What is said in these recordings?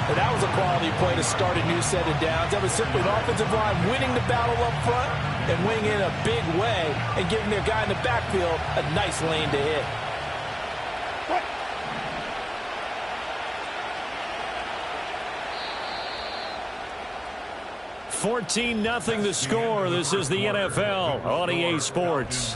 And that was a quality play to start a new set of downs. That was simply an offensive line winning the battle up front and winning in a big way and giving their guy in the backfield a nice lane to hit. $14-0 the score. This is the NFL on EA Sports.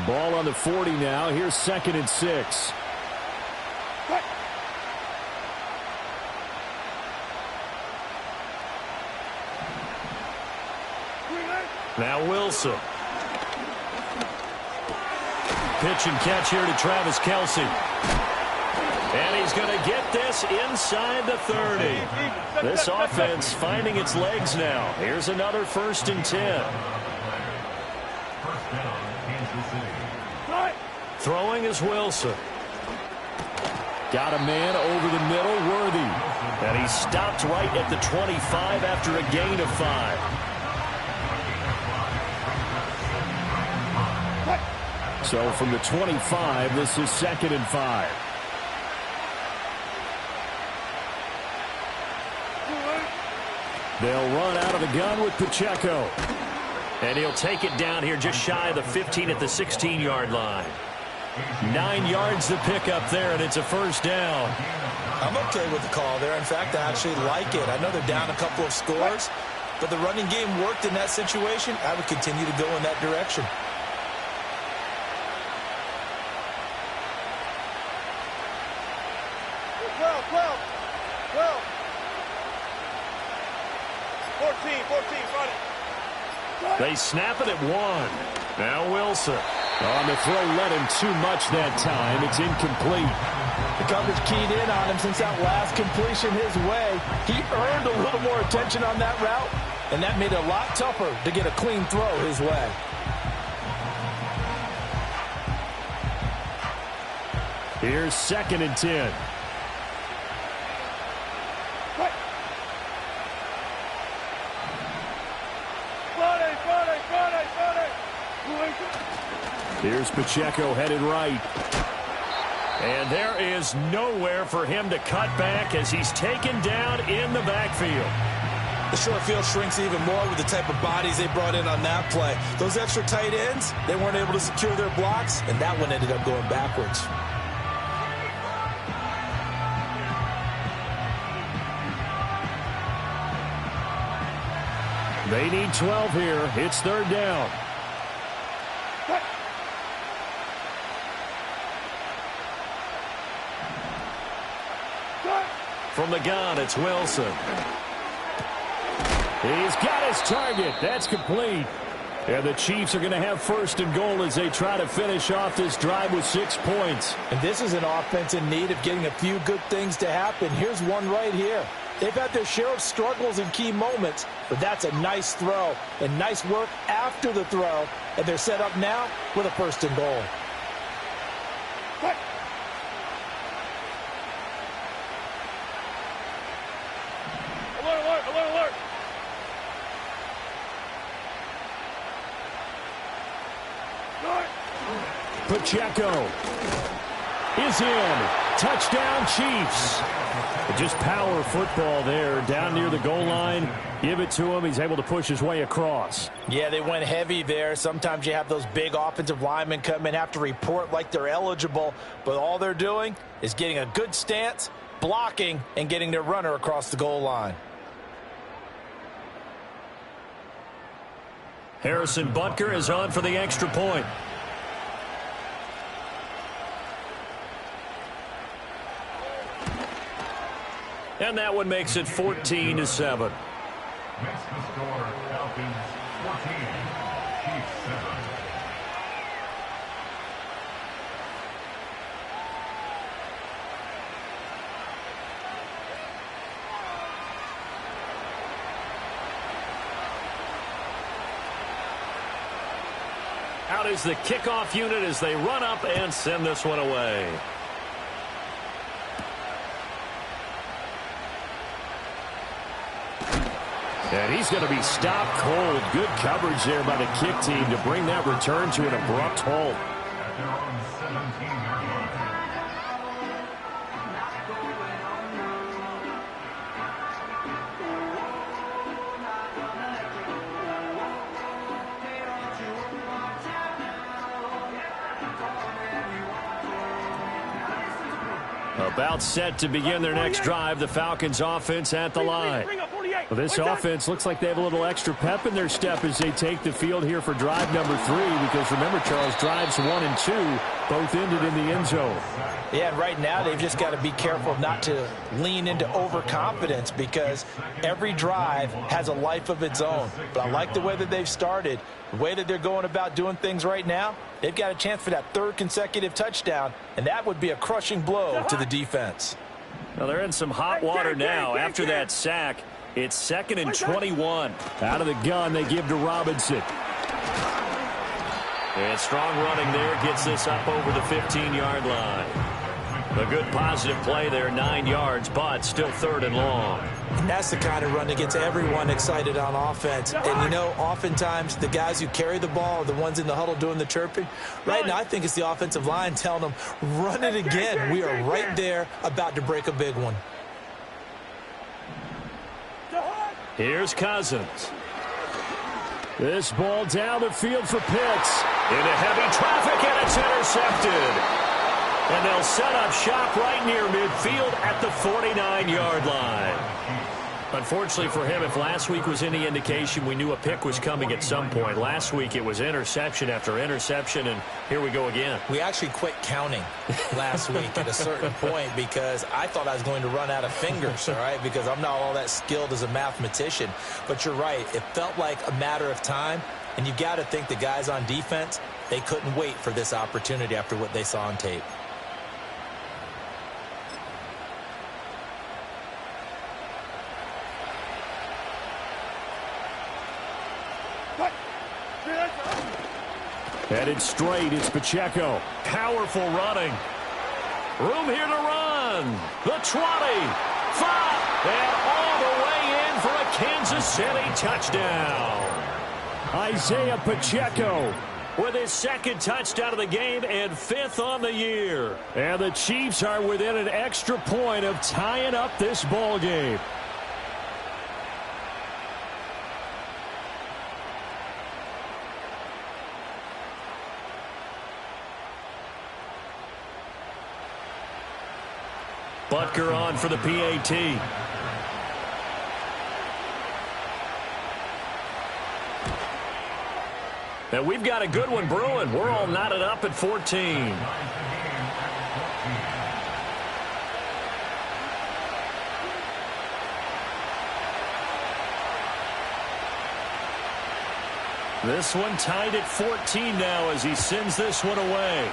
Ball on the 40 now. Here's 2nd and 6. Now Wilson. Pitch and catch here to Travis Kelce. And he's going to get this inside the 30. This offense finding its legs now. Here's another 1st and 10. Throwing is Wilson. Got a man over the middle, Worthy. And he stopped right at the 25 after a gain of 5. So from the 25, this is 2nd and 5. They'll run out of the gun with Pacheco. And he'll take it down here just shy of the 15 at the 16-yard line. 9 yards to pick up there, and it's a 1st down. I'm okay with the call there. In fact, I actually like it. I know they're down a couple of scores, but the running game worked in that situation. I would continue to go in that direction. They snap it at 1. Now Wilson. On the throw, let him too much that time. It's incomplete. The coverage keyed in on him since that last completion his way. He earned a little more attention on that route, and that made it a lot tougher to get a clean throw his way. Here's 2nd and 10. Here's Pacheco headed right. And there is nowhere for him to cut back as he's taken down in the backfield. The short field shrinks even more with the type of bodies they brought in on that play. Those extra tight ends, they weren't able to secure their blocks, and that one ended up going backwards. They need 12 here. It's 3rd down. From the gun, it's Wilson. He's got his target. That's complete. And the Chiefs are going to have 1st and goal as they try to finish off this drive with 6 points. And this is an offense in need of getting a few good things to happen. Here's one right here. They've had their share of struggles in key moments, but that's a nice throw and nice work after the throw. And they're set up now with a 1st and goal. Pacheco is in. Touchdown, Chiefs. Just power football there down near the goal line. Give it to him. He's able to push his way across. Yeah, they went heavy there. Sometimes you have those big offensive linemen come in, have to report like they're eligible, but all they're doing is getting a good stance, blocking, and getting their runner across the goal line. Harrison Butker is on for the extra point. And that one makes it 14-7. Makes the score Falcons 14, Chiefs 7. Out is the kickoff unit as they run up and send this one away. And he's going to be stopped cold. Good coverage there by the kick team to bring that return to an abrupt halt. At their own 17-yard line. About set to begin their next drive, the Falcons offense at the line. Well, this offense looks like they have a little extra pep in their step as they take the field here for drive number 3, because remember, Charles, drives 1 and 2 both ended in the end zone. Yeah, and right now they've just got to be careful not to lean into overconfidence, because every drive has a life of its own. But I like the way that they've started, the way that they're going about doing things right now. They've got a chance for that 3rd consecutive touchdown, and that would be a crushing blow to the defense. Well, they're in some hot water now after that sack. It's 2nd and 21. Out of the gun, they give to Robinson. And strong running there gets this up over the 15-yard line. A good positive play there, 9 yards, but still 3rd and long. And that's the kind of run that gets everyone excited on offense. And, you know, oftentimes the guys who carry the ball are the ones in the huddle doing the chirping. Right now, I think it's the offensive line telling them, run it again. We are right there about to break a big one. Here's Cousins. This ball down the field for Pitts. Into heavy traffic, and it's intercepted. And they'll set up shop right near midfield at the 49-yard line. Unfortunately for him, if last week was any indication, we knew a pick was coming at some point. Last week it was interception after interception, and here we go again. We actually quit counting last week at a certain point, because I thought I was going to run out of fingers, all right, because I'm not all that skilled as a mathematician. But you're right. It felt like a matter of time, and you got to think the guys on defense, they couldn't wait for this opportunity after what they saw on tape. Headed straight, it's Pacheco. Powerful running. Room here to run. The 20, 5, and all the way in for a Kansas City touchdown. Isaiah Pacheco with his 2nd touchdown of the game and 5th on the year. And the Chiefs are within an extra point of tying up this ball game. Butker on for the PAT. Now we've got a good one brewing. We're all knotted up at 14. This one tied at 14 now as he sends this one away.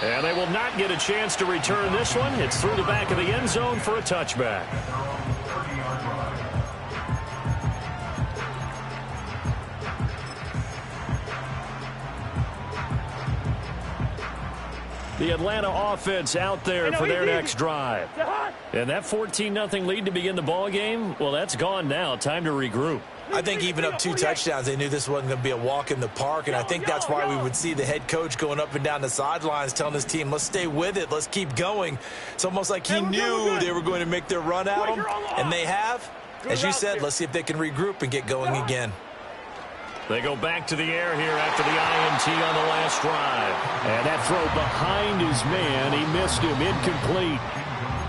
And they will not get a chance to return this one. It's through the back of the end zone for a touchback. The Atlanta offense out there for their next drive. And that 14-0 lead to begin the ball game, well, that's gone now. Time to regroup. I think even up 2 touchdowns, they knew this wasn't going to be a walk in the park, and I think that's why we would see the head coach going up and down the sidelines telling his team, let's stay with it, let's keep going. It's almost like he knew they were going to make their run at him, and they have. As you said, let's see if they can regroup and get going again. They go back to the air here after the INT on the last drive. And that throw behind his man, he missed him, incomplete.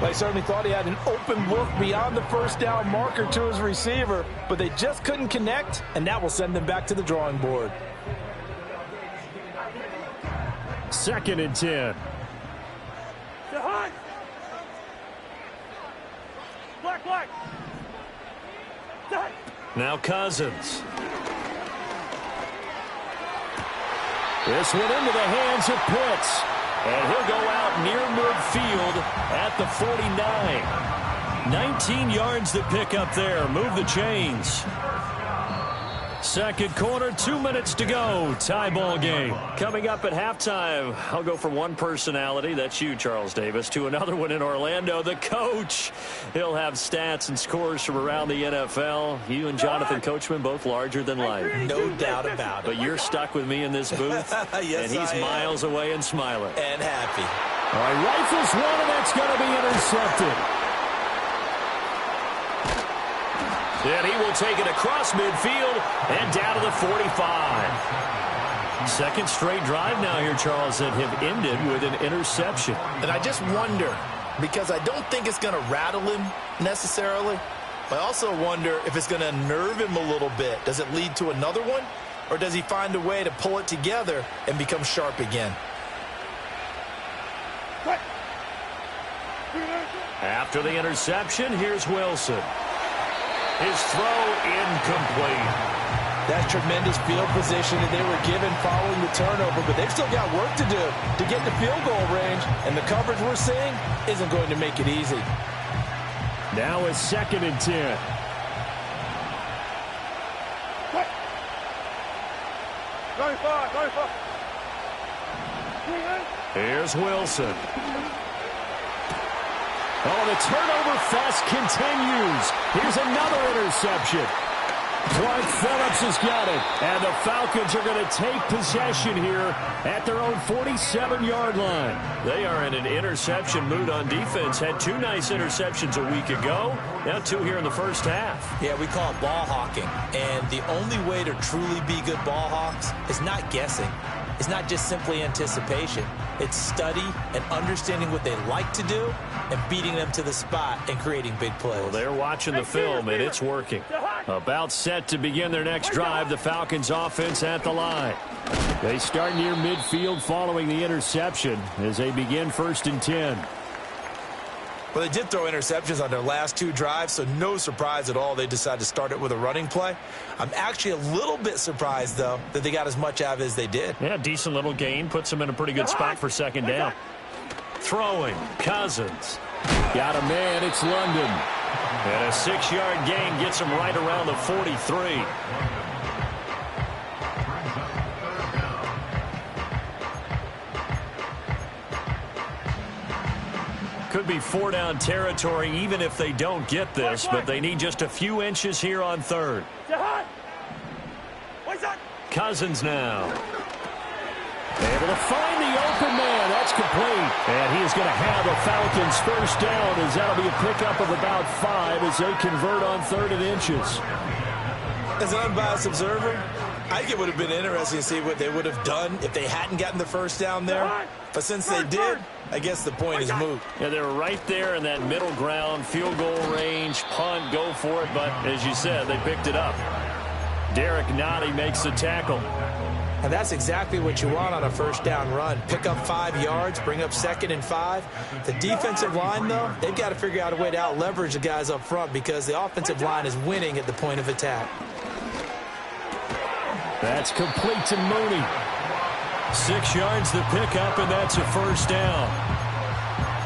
Well, he certainly thought he had an open look beyond the first down marker to his receiver, but they just couldn't connect, and that will send them back to the drawing board. 2nd and 10. Now Cousins. This one into the hands of Pitts. And he'll go out near midfield at the 49. 19 yards to pick up there. Move the chains. Second quarter, 2 minutes to go. Tie ball game. Coming up at halftime, I'll go from one personality, that's you, Charles Davis, to another one in Orlando, the coach. He'll have stats and scores from around the NFL. You and Jonathan Coachman both larger than life. No doubt about it. But you're stuck with me in this booth, yes, and he's miles away and smiling. And happy. All right, rifles one, and that's going to be intercepted. And he will take it across midfield and down to the 45. Second straight drive now here, Charles, that have ended with an interception. And I just wonder, because I don't think it's going to rattle him necessarily, but I also wonder if it's going to nerve him a little bit. Does it lead to another one, or does he find a way to pull it together and become sharp again? After the interception, here's Wilson. His throw incomplete. That's tremendous field position that they were given following the turnover, but they've still got work to do to get to field goal range, and the coverage we're seeing isn't going to make it easy. Now it's 2nd and 10. Here's Wilson. Oh, the turnover fest continues. Here's another interception. Clark Phillips has got it. And the Falcons are going to take possession here at their own 47-yard line. They are in an interception mood on defense. Had 2 nice interceptions a week ago. Now 2 here in the first half. Yeah, we call it ball hawking. And the only way to truly be good ball hawks is not guessing. It's not just simply anticipation. It's study and understanding what they like to do and beating them to the spot and creating big plays. Well, they're watching the film, and it's working. About set to begin their next drive, the Falcons offense at the line. They start near midfield following the interception as they begin 1st and 10. Well, they did throw interceptions on their last 2 drives, so no surprise at all they decided to start it with a running play. I'm actually a little bit surprised, though, that they got as much out of it as they did. Yeah, decent little gain. Puts them in a pretty good spot for 2nd down. Throwing, Cousins. Got a man, it's London. And a 6-yard gain gets him right around the 43. Could be 4-down territory even if they don't get this, but they need just a few inches here on 3rd. Cousins now. Able to find the open man. That's complete. And he is going to have a Falcons 1st down as that'll be a pickup of about 5 as they convert on 3rd and inches. As an unbiased observer, I think it would have been interesting to see what they would have done if they hadn't gotten the 1st down there. But since they did, I guess the point is moot. Yeah, they were right there in that middle ground, field goal range, punt, go for it. But as you said, they picked it up. Derek Nottie makes the tackle. And that's exactly what you want on a 1st down run. Pick up 5 yards, bring up 2nd and 5. The defensive line, though, they've got to figure out a way to out-leverage the guys up front because the offensive line is winning at the point of attack. That's complete to Mooney. 6 yards the pickup, and that's a 1st down.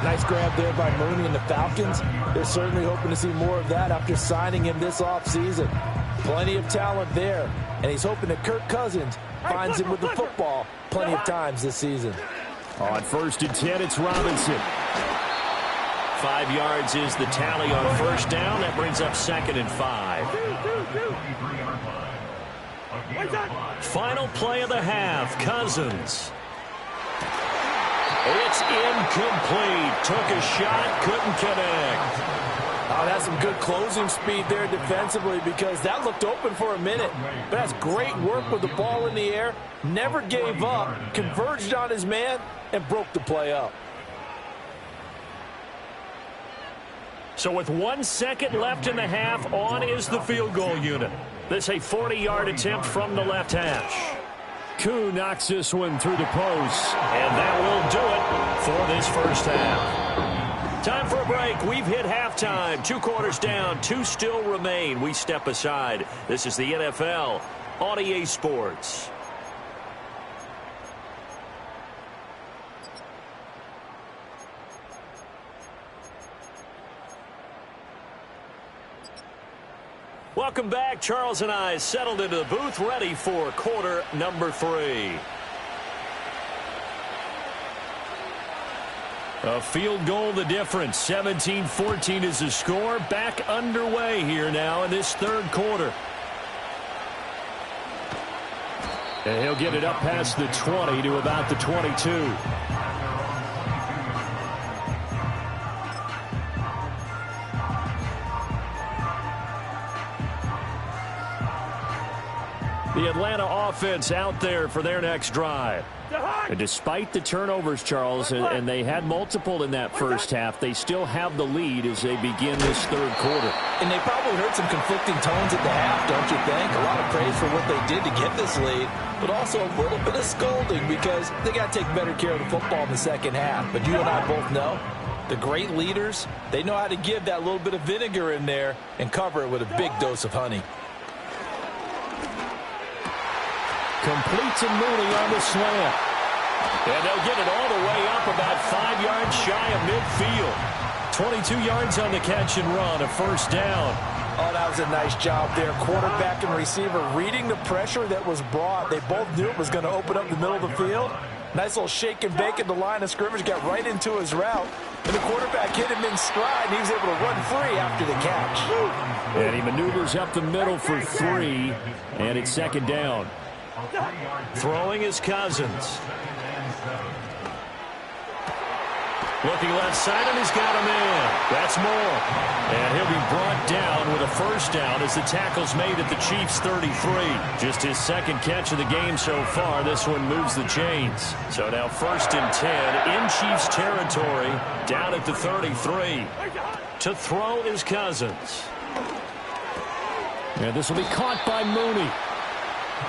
Nice grab there by Mooney and the Falcons. They're certainly hoping to see more of that after signing him this offseason. Plenty of talent there, and he's hoping that Kirk Cousins finds him with the football plenty of times this season. On 1st and 10, it's Robinson. 5 yards is the tally on 1st down. That brings up 2nd and 5. Final play of the half, Cousins. It's incomplete. Took a shot, couldn't connect. Oh, that's some good closing speed there defensively because that looked open for a minute. But that's great work with the ball in the air. Never gave up, converged on his man, and broke the play up. So with 1 second left in the half, on is the field goal unit. This a 40-yard attempt from the left hash. Koo knocks this one through the post. And that will do it for this 1st half. Time for a break. We've hit halftime. 2 quarters down. 2 still remain. We step aside. This is the NFL on EA Sports. Welcome back. Charles and I settled into the booth, ready for quarter number 3. A field goal the difference. 17-14 is the score. Back underway here now in this third quarter. And he'll get it up past the 20 to about the 22. The Atlanta offense out there for their next drive. And despite the turnovers, Charles, and they had multiple in that first half, they still have the lead as they begin this third quarter. And they probably heard some conflicting tones at the half, don't you think? A lot of praise for what they did to get this lead, but also a little bit of scolding because they got to take better care of the football in the second half. But you and I both know the great leaders, they know how to give that little bit of vinegar in there and cover it with a big dose of honey. Complete to Mooney on the slant. And they'll get it all the way up about 5 yards shy of midfield. 22 yards on the catch and run, a first down. Oh, that was a nice job there. Quarterback and receiver reading the pressure that was brought. They both knew it was going to open up the middle of the field. Nice little shake and bake at the line of scrimmage, got right into his route. And the quarterback hit him in stride, and he was able to run free after the catch. And he maneuvers up the middle for 3, and it's second down. Throwing is Cousins. Looking left side, and he's got him in. That's more. And he'll be brought down with a first down as the tackle's made at the Chiefs' 33. Just his second catch of the game so far. This one moves the chains. So now 1st and 10 in Chiefs territory, down at the 33. To throw is Cousins. And this will be caught by Mooney.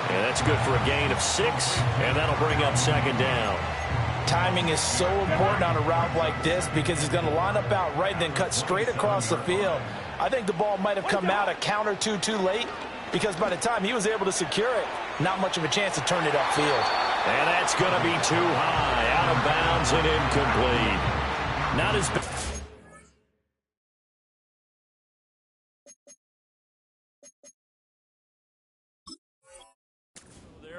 And that's good for a gain of 6, and that'll bring up second down. Timing is so important on a route like this because he's going to line up out right and then cut straight across the field. I think the ball might have come out a count or two too late because by the time he was able to secure it, not much of a chance to turn it upfield. And that's going to be too high, out of bounds and incomplete. Not as bad.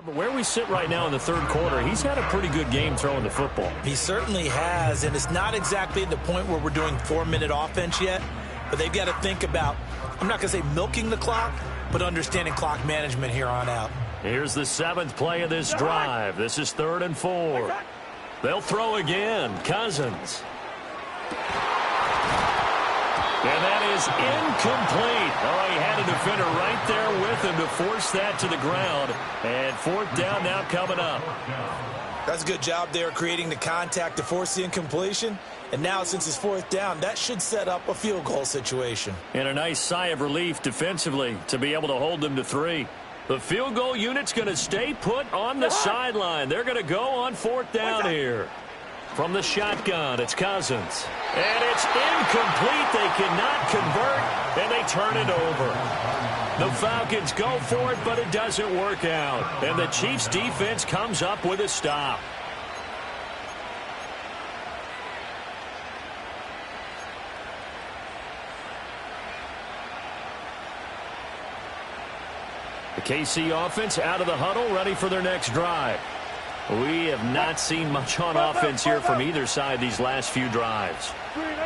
But where we sit right now in the third quarter, he's had a pretty good game throwing the football. He certainly has, and it's not exactly at the point where we're doing 4-minute offense yet, but they've got to think about, I'm not going to say milking the clock, but understanding clock management here on out. Here's the 7th play of this drive. This is 3rd and 4. They'll throw again. Cousins. And that is incomplete. Oh, he had a defender right there with him to force that to the ground. And 4th down now coming up. That's a good job there creating the contact to force the incompletion. And now since it's 4th down, that should set up a field goal situation. And a nice sigh of relief defensively to be able to hold them to 3. The field goal unit's going to stay put on the sideline. They're going to go on 4th down here. From the shotgun, it's Cousins. And it's incomplete. They cannot convert, and they turn it over. The Falcons go for it, but it doesn't work out. And the Chiefs' defense comes up with a stop. The KC offense out of the huddle, ready for their next drive. We have not seen much on offense here from either side these last few drives.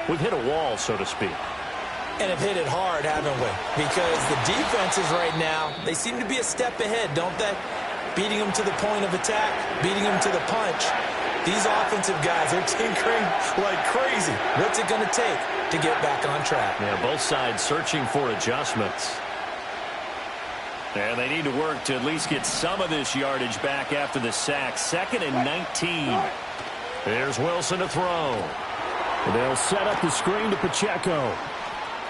We've hit a wall, so to speak. And have hit it hard, haven't we? Because the defenses right now, they seem to be a step ahead, don't they? Beating them to the point of attack, beating them to the punch. These offensive guys are tinkering like crazy. What's it going to take to get back on track? Yeah, both sides searching for adjustments. And they need to work to at least get some of this yardage back after the sack. 2nd and 19. There's Wilson to throw. They'll set up the screen to Pacheco.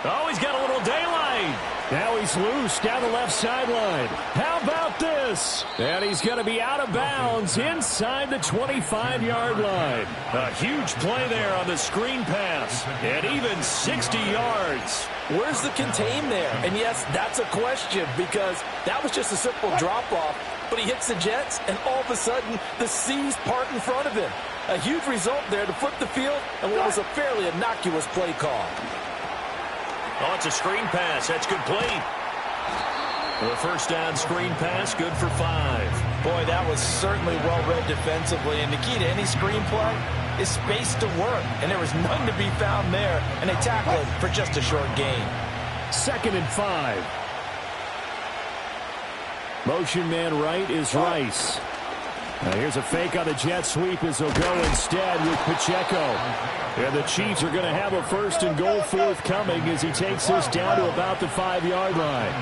Oh, he's got a little daylight. Now he's loose down the left sideline. How about this? And he's going to be out of bounds inside the 25-yard line. A huge play there on the screen pass. And even 60 yards. Where's the contain there? And yes, that's a question because that was just a simple drop-off. But he hits the Jets, and all of a sudden, the seas part in front of him. A huge result there to flip the field and what was a fairly innocuous play call. Oh, it's a screen pass. That's complete. The first down screen pass, good for 5. Boy, that was certainly well-read defensively, and the key to any screen play is space to work, and there was none to be found there, and they tackle it for just a short gain. 2nd and 5. Motion man right is Rice. Now here's a fake on the jet sweep as he'll go instead with Pacheco. And the Chiefs are going to have a 1st and goal forthcoming as he takes this down to about the 5-yard line.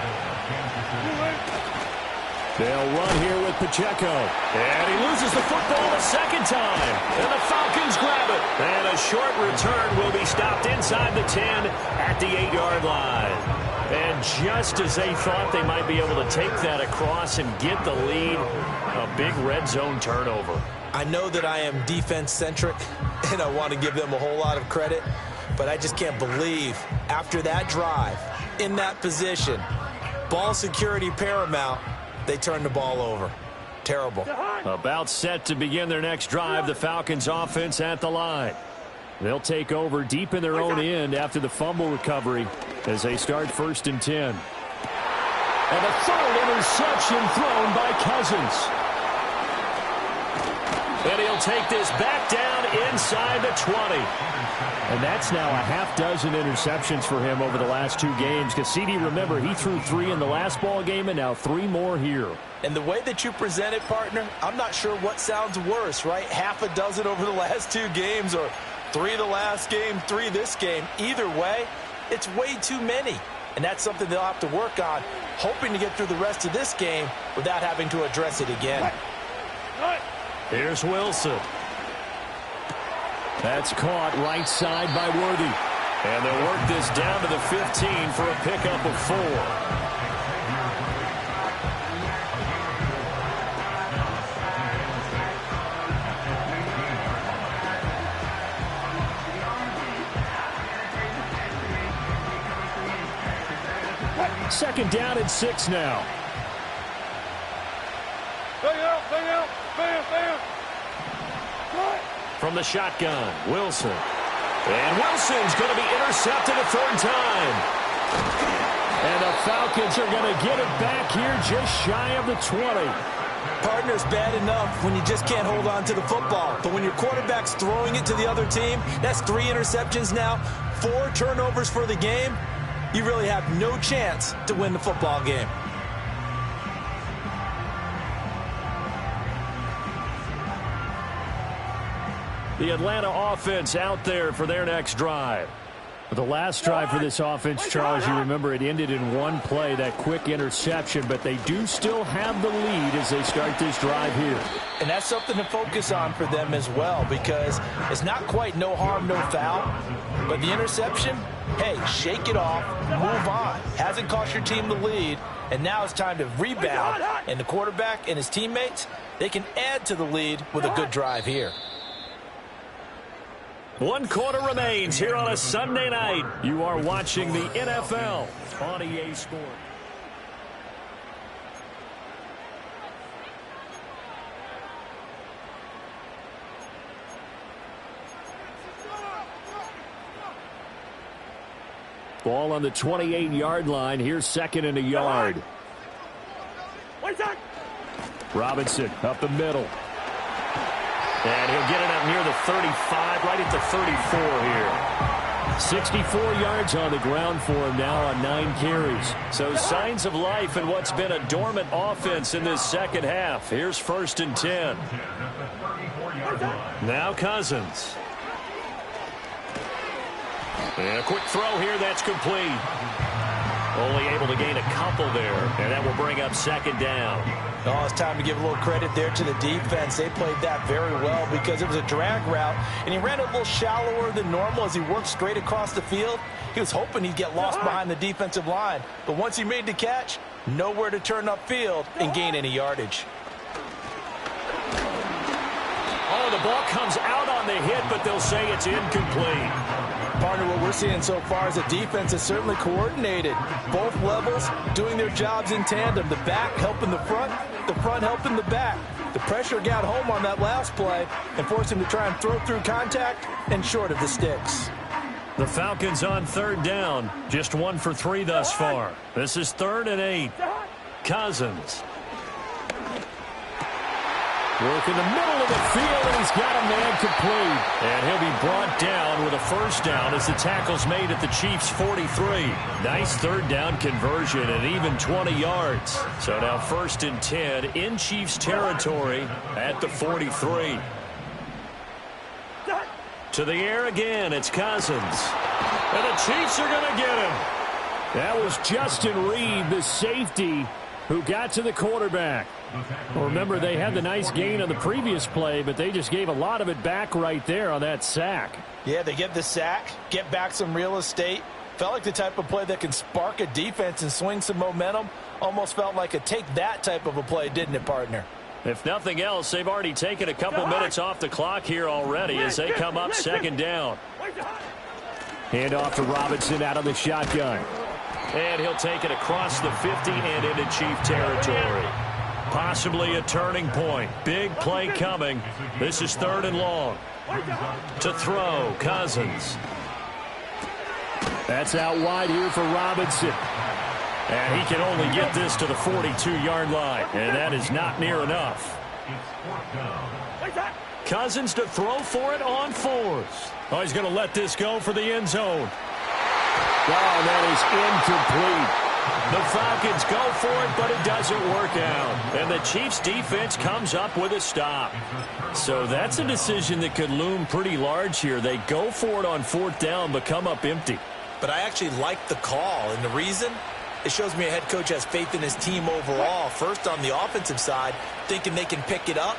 They'll run here with Pacheco. And he loses the football a second time. And the Falcons grab it. And a short return will be stopped inside the 10 at the 8-yard line. And just as they thought they might be able to take that across and get the lead, a big red zone turnover. I know that I am defense-centric, and I want to give them a whole lot of credit, but I just can't believe after that drive, in that position, ball security paramount, they turned the ball over. Terrible. About set to begin their next drive, the Falcons offense at the line. They'll take over deep in their own end after the fumble recovery as they start 1st and 10. And a 3rd interception thrown by Cousins. And he'll take this back down inside the 20. And that's now a half-dozen interceptions for him over the last 2 games. Because CD, remember, he threw 3 in the last ball game and now 3 more here. And the way that you present it, partner, I'm not sure what sounds worse, right? Half a dozen over the last 2 games or 3 the last game, 3 this game. Either way, it's way too many. And that's something they'll have to work on, hoping to get through the rest of this game without having to address it again. Here's Wilson. That's caught right side by Worthy. And they'll work this down to the 15 for a pickup of 4. Second down and 6 now. From the shotgun, Wilson. And Wilson's going to be intercepted a 3rd time. And the Falcons are going to get it back here just shy of the 20. Partner's bad enough when you just can't hold on to the football. But when your quarterback's throwing it to the other team, that's 3 interceptions now, 4 turnovers for the game. You really have no chance to win the football game. The Atlanta offense out there for their next drive. The last drive for this offense, Charles, you remember it ended in 1 play, that quick interception, but they do still have the lead as they start this drive here. And that's something to focus on for them as well, because it's not quite no harm, no foul, but the interception, hey, shake it off, move on. Hasn't cost your team the lead, and now it's time to rebound, and the quarterback and his teammates, they can add to the lead with a good drive here. 1 quarter remains here on a Sunday night. You are watching the NFL on EA Sports. Ball on the 28-yard line. Here's 2nd and a yard. Robinson up the middle. And he'll get it up near the 35, right at the 34 here. 64 yards on the ground for him now on 9 carries. So signs of life in what's been a dormant offense in this second half. Here's 1st and 10. Now Cousins. And a quick throw here, that's complete. Only able to gain a couple there, and that will bring up 2nd down. Oh, it's time to give a little credit there to the defense. They played that very well because it was a drag route, and he ran a little shallower than normal as he worked straight across the field. He was hoping he'd get lost behind the defensive line, but once he made the catch, nowhere to turn upfield and gain any yardage. Oh, the ball comes out on the hit, but they'll say it's incomplete. Partner, what we're seeing so far is the defense is certainly coordinated. Both levels doing their jobs in tandem. The back helping the front helping the back. The pressure got home on that last play and forced him to try and throw through contact and short of the sticks. The Falcons on 3rd down. Just 1 for 3 thus far. This is 3rd and 8. Cousins. Work in the middle of the field, and he's got a man complete. And he'll be brought down with a first down as the tackle's made at the Chiefs' 43. Nice third down conversion and even 20 yards. So now 1st and 10 in Chiefs territory at the 43. To the air again, it's Cousins. And the Chiefs are going to get him. That was Justin Reed, the safety, who got to the quarterback. Well, remember, they had the nice gain on the previous play, but they just gave a lot of it back right there on that sack. Yeah, they get the sack, get back some real estate. Felt like the type of play that can spark a defense and swing some momentum. Almost felt like a take that type of a play, didn't it, partner? If nothing else, they've already taken a couple minutes off the clock here already as they come up 2nd down. Hand off to Robinson out of the shotgun. And he'll take it across the 50 and into Chief territory. Possibly a turning point. Big play coming. This is 3rd and long. To throw, Cousins. That's out wide here for Robinson. And he can only get this to the 42-yard line. And that is not near enough. Cousins to throw for it on 4th. Oh, he's going to let this go for the end zone. Oh, that is incomplete. The Falcons go for it, but it doesn't work out. And the Chiefs' defense comes up with a stop. So that's a decision that could loom pretty large here. They go for it on 4th down, but come up empty. But I actually like the call, and the reason? It shows me a head coach has faith in his team overall. First, on the offensive side, thinking they can pick it up,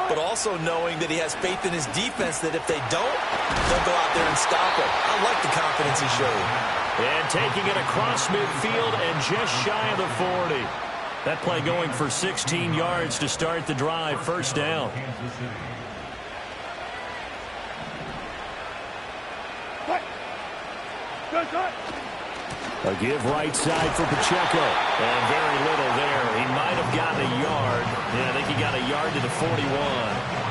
but also knowing that he has faith in his defense that if they don't, they'll go out there and stop it. I like the confidence he showed. And taking it across midfield and just shy of the 40. That play going for 16 yards to start the drive. 1st down. A give right side for Pacheco. And very little there. He might have gotten a yard. Yeah, I think he got a yard to the 41.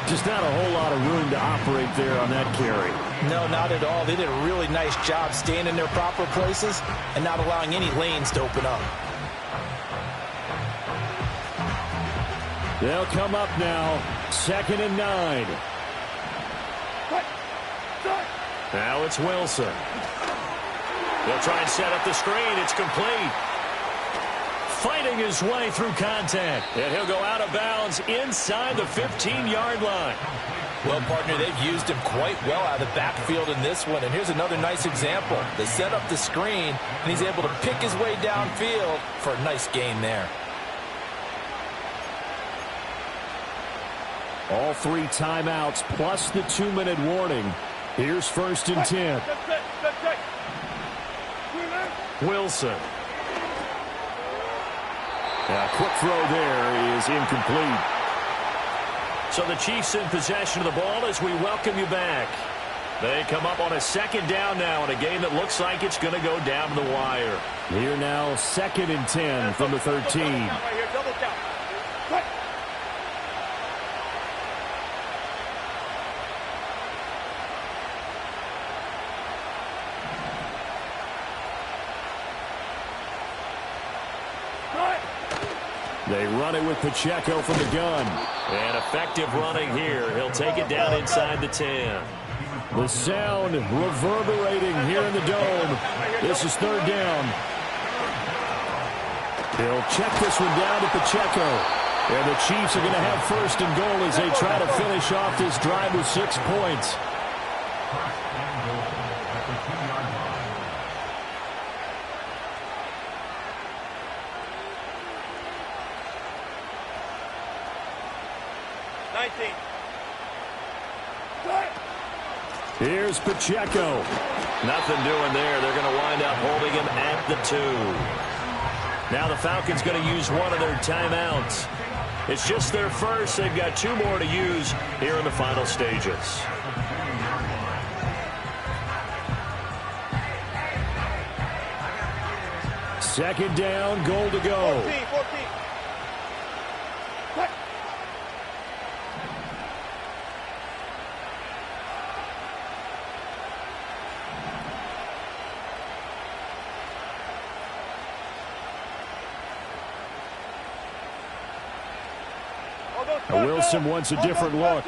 Just not a whole lot of room to operate there on that carry. No, not at all. They did a really nice job staying in their proper places and not allowing any lanes to open up. They'll come up now. 2nd and 9. Now it's Wilson. They'll try and set up the screen. It's complete. Fighting his way through contact. And he'll go out of bounds inside the 15-yard line. Well, partner, they've used him quite well out of the backfield in this one. And here's another nice example. They set up the screen, and he's able to pick his way downfield for a nice gain there. All 3 timeouts plus the 2-minute warning. Here's 1st and 10. Wilson. A quick throw there is incomplete. So the Chiefs in possession of the ball as we welcome you back. They come up on a 2nd down now in a game that looks like it's going to go down to the wire. Here now, 2nd and 10 from the 13. They run it with Pacheco from the gun. And effective running here. He'll take it down inside the 10. The sound reverberating here in the dome. This is 3rd down. He'll check this one down to Pacheco. And the Chiefs are going to have 1st and goal as they try to finish off this drive with 6 points. Here's Pacheco. Nothing doing there. They're going to wind up holding him at the 2. Now the Falcons going to use one of their timeouts. It's just their first. They've got 2 more to use here in the final stages. Second down, goal to go. 14. Wilson wants a different look.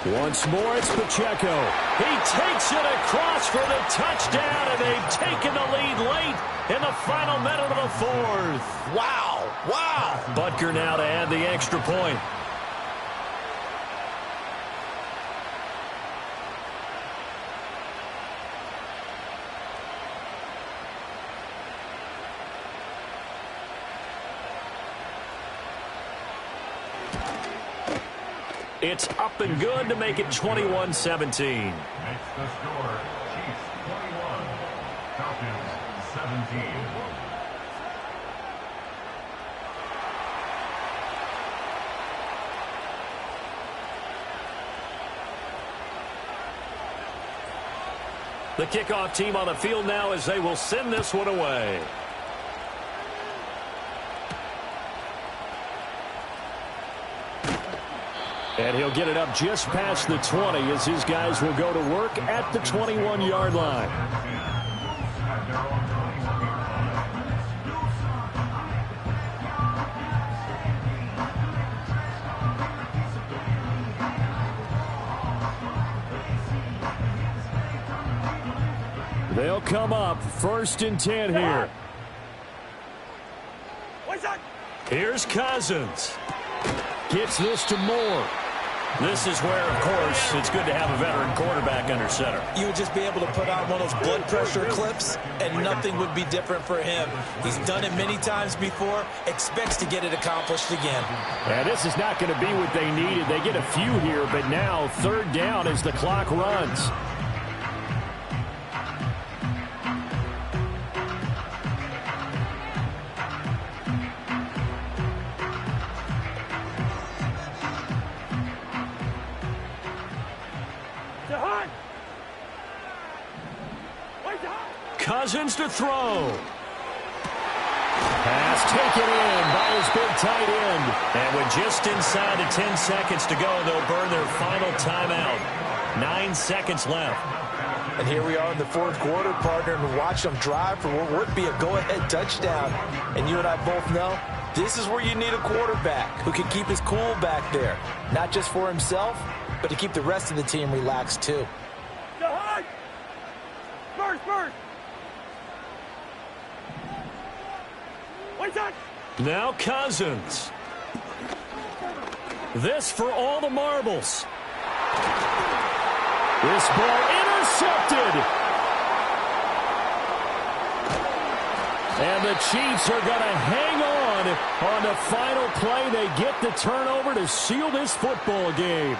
Once more, it's Pacheco. He takes it across for the touchdown, and they've taken the lead late in the final minute of the fourth. Wow, wow. Butker now to add the extra point. It's up and good to make it 21-17. Makes the score Chiefs 21, Falcons 17. The kickoff team on the field now as they will send this one away. And he'll get it up just past the 20 as his guys will go to work at the 21-yard line. They'll come up 1st and 10 here. Here's Cousins. Gets this to Moore. This is where, of course, it's good to have a veteran quarterback under center. You would just be able to put on one of those blood pressure clips, and nothing would be different for him. He's done it many times before, expects to get it accomplished again. And this is not going to be what they needed. They get a few here, but now 3rd down as the clock runs. Cousins to throw. Pass taken in by his big tight end. And with just inside of 10 seconds to go, they'll burn their final timeout. 9 seconds left. And here we are in the 4th quarter, partner, and watch them drive for what would be a go-ahead touchdown. And you and I both know this is where you need a quarterback who can keep his cool back there. Not just for himself, but to keep the rest of the team relaxed too. Now Cousins. This for all the marbles. This ball intercepted. And the Chiefs are going to hang on the final play. They get the turnover to seal this football game.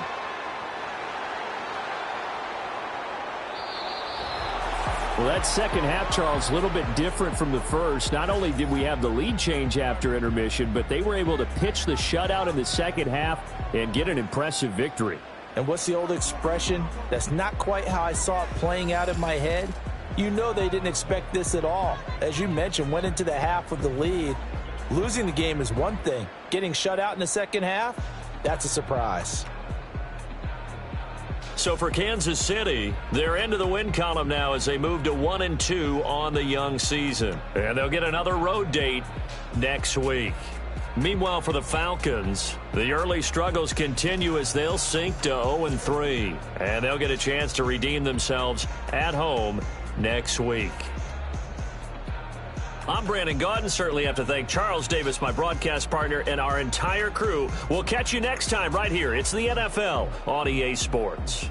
Well, that second half, Charles, a little bit different from the first. Not only did we have the lead change after intermission, but they were able to pitch the shutout in the second half and get an impressive victory. And what's the old expression? That's not quite how I saw it playing out in my head. You know they didn't expect this at all. As you mentioned, went into the half with the lead. Losing the game is one thing. Getting shut out in the second half, that's a surprise. So for Kansas City, they're into the win column now as they move to 1-2 on the young season. And they'll get another road date next week. Meanwhile, for the Falcons, the early struggles continue as they'll sink to 0-3. And they'll get a chance to redeem themselves at home next week. I'm Brandon Gaudin. Certainly have to thank Charles Davis, my broadcast partner, and our entire crew. We'll catch you next time right here. It's the NFL on EA Sports.